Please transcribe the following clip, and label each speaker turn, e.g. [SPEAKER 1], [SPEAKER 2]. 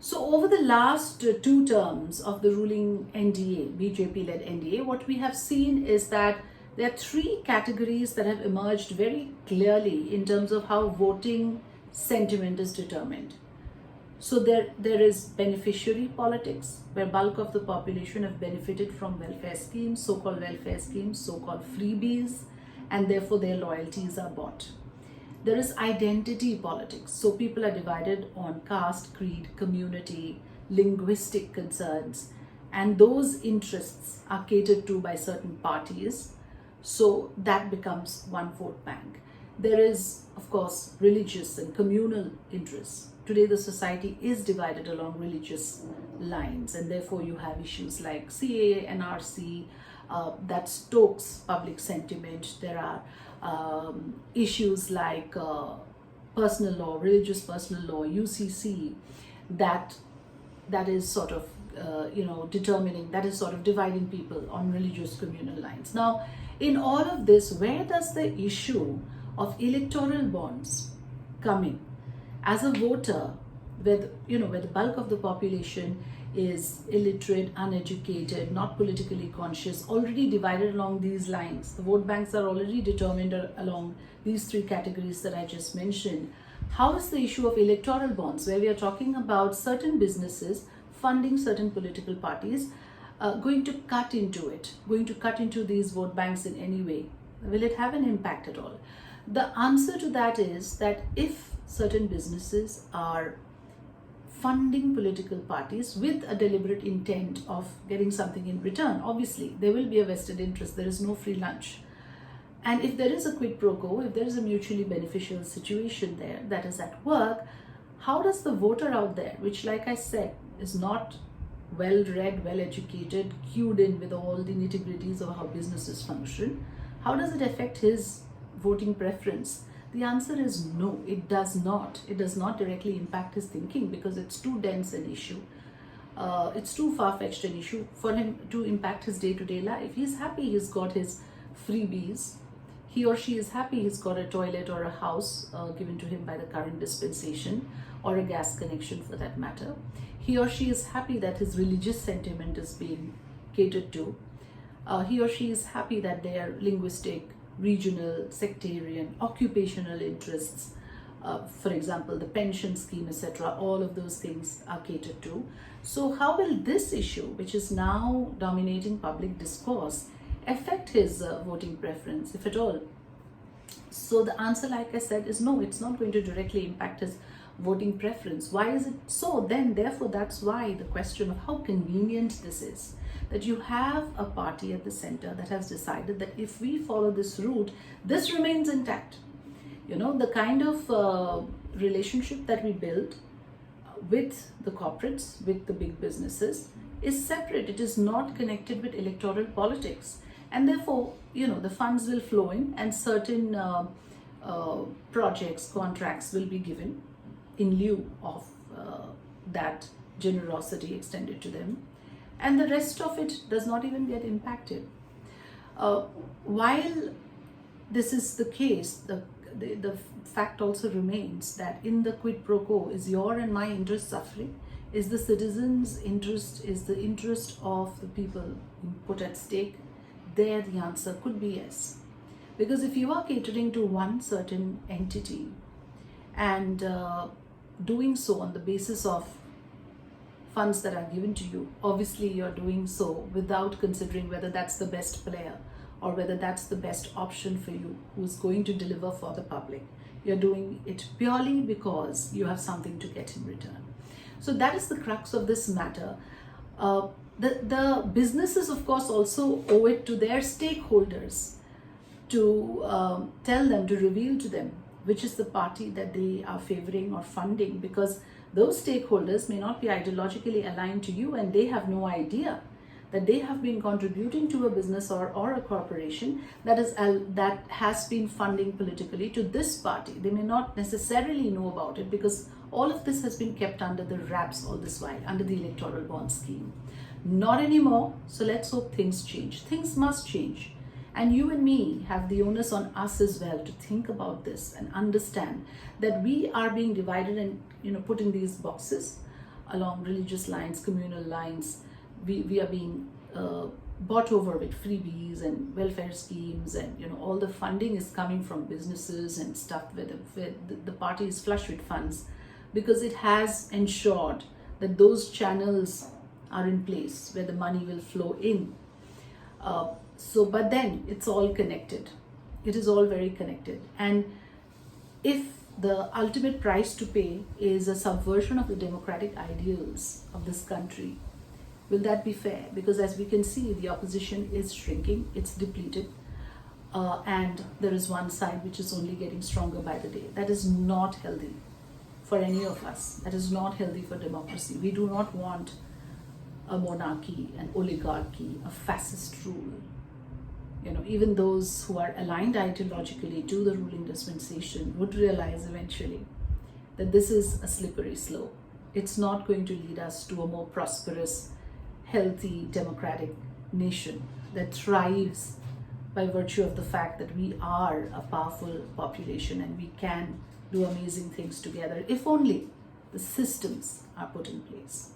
[SPEAKER 1] So over the last two terms of the ruling NDA, BJP-led NDA, what we have seen is that there are three categories that have emerged very clearly in terms of how voting sentiment is determined. So there is beneficiary politics, where bulk of the population have benefited from welfare schemes, so-called freebies, and therefore their loyalties are bought. There is identity politics. So people are divided on caste, creed, community, linguistic concerns, and those interests are catered to by certain parties. So that becomes one vote bank. There is, of course, religious and communal interests. Today, the society is divided along religious lines, and therefore you have issues like CAA, NRC, that stokes public sentiment. There are issues like personal law, religious personal law, UCC, that is sort of determining, that is sort of dividing people on religious communal lines. Now, in all of this, where does the issue of electoral bonds come in? As a voter, where the bulk of the population is illiterate, uneducated, not politically conscious, already divided along these lines. The vote banks are already determined along these three categories that I just mentioned. How is the issue of electoral bonds, where we are talking about certain businesses funding certain political parties, going to cut into these vote banks in any way? Will it have an impact at all? The answer to that is that if certain businesses are funding political parties with a deliberate intent of getting something in return, obviously there will be a vested interest. There is no free lunch. And if there is a quid pro quo, if there is a mutually beneficial situation there that is at work, how does the voter out there, which, like I said, is not well read, well educated, cued in with all the nitty-gritties of how businesses function, how does it affect his voting preference? The answer is no, it does not. It does not directly impact his thinking, because it's too dense an issue. It's too far-fetched an issue for him to impact his day-to-day life. He's happy he's got his freebies. He or she is happy he's got a toilet or a house given to him by the current dispensation, or a gas connection for that matter. He or she is happy that his religious sentiment is being catered to. He or she is happy that their linguistic, regional, sectarian, occupational interests, for example, the pension scheme, etc., all of those things are catered to. So how will this issue, which is now dominating public discourse, affect his voting preference, if at all? So the answer, like I said, is no, it's not going to directly impact his voting preference. Why is it so? Then, therefore, that's why the question of how convenient this is, that you have a party at the center that has decided that if we follow this route, this remains intact. The kind of relationship that we build with the corporates, with the big businesses, is separate. It is not connected with electoral politics. And therefore, the funds will flow in, and certain projects, contracts will be given in lieu of that generosity extended to them. And the rest of it does not even get impacted. While this is the case, the fact also remains that in the quid pro quo, is your and my interest suffering? Is the citizens' interest, is the interest of the people put at stake? There the answer could be yes. Because if you are catering to one certain entity and doing so on the basis of funds that are given to you, obviously you're doing so without considering whether that's the best player or whether that's the best option for you, who's going to deliver for the public. You're doing it purely because you have something to get in return. So that is the crux of this matter. The businesses, of course, also owe it to their stakeholders to tell them, to reveal to them which is the party that they are favoring or funding, because those stakeholders may not be ideologically aligned to you, and they have no idea that they have been contributing to a business or a corporation that has been funding politically to this party. They may not necessarily know about it, because all of this has been kept under the wraps all this while, under the electoral bond scheme. Not anymore. So let's hope things change. Things must change. And you and me have the onus on us as well to think about this and understand that we are being divided and put in these boxes along religious lines, communal lines. We are being bought over with freebies and welfare schemes, and all the funding is coming from businesses and stuff where the party is flush with funds, because it has ensured that those channels are in place where the money will flow in. But then it's all connected. It is all very connected. And if the ultimate price to pay is a subversion of the democratic ideals of this country, will that be fair? Because as we can see, the opposition is shrinking, it's depleted, and there is one side which is only getting stronger by the day. That is not healthy for any of us. That is not healthy for democracy. We do not want a monarchy, an oligarchy, a fascist rule. Even those who are aligned ideologically to the ruling dispensation would realize eventually that this is a slippery slope. It's not going to lead us to a more prosperous, healthy, democratic nation that thrives by virtue of the fact that we are a powerful population and we can do amazing things together if only the systems are put in place.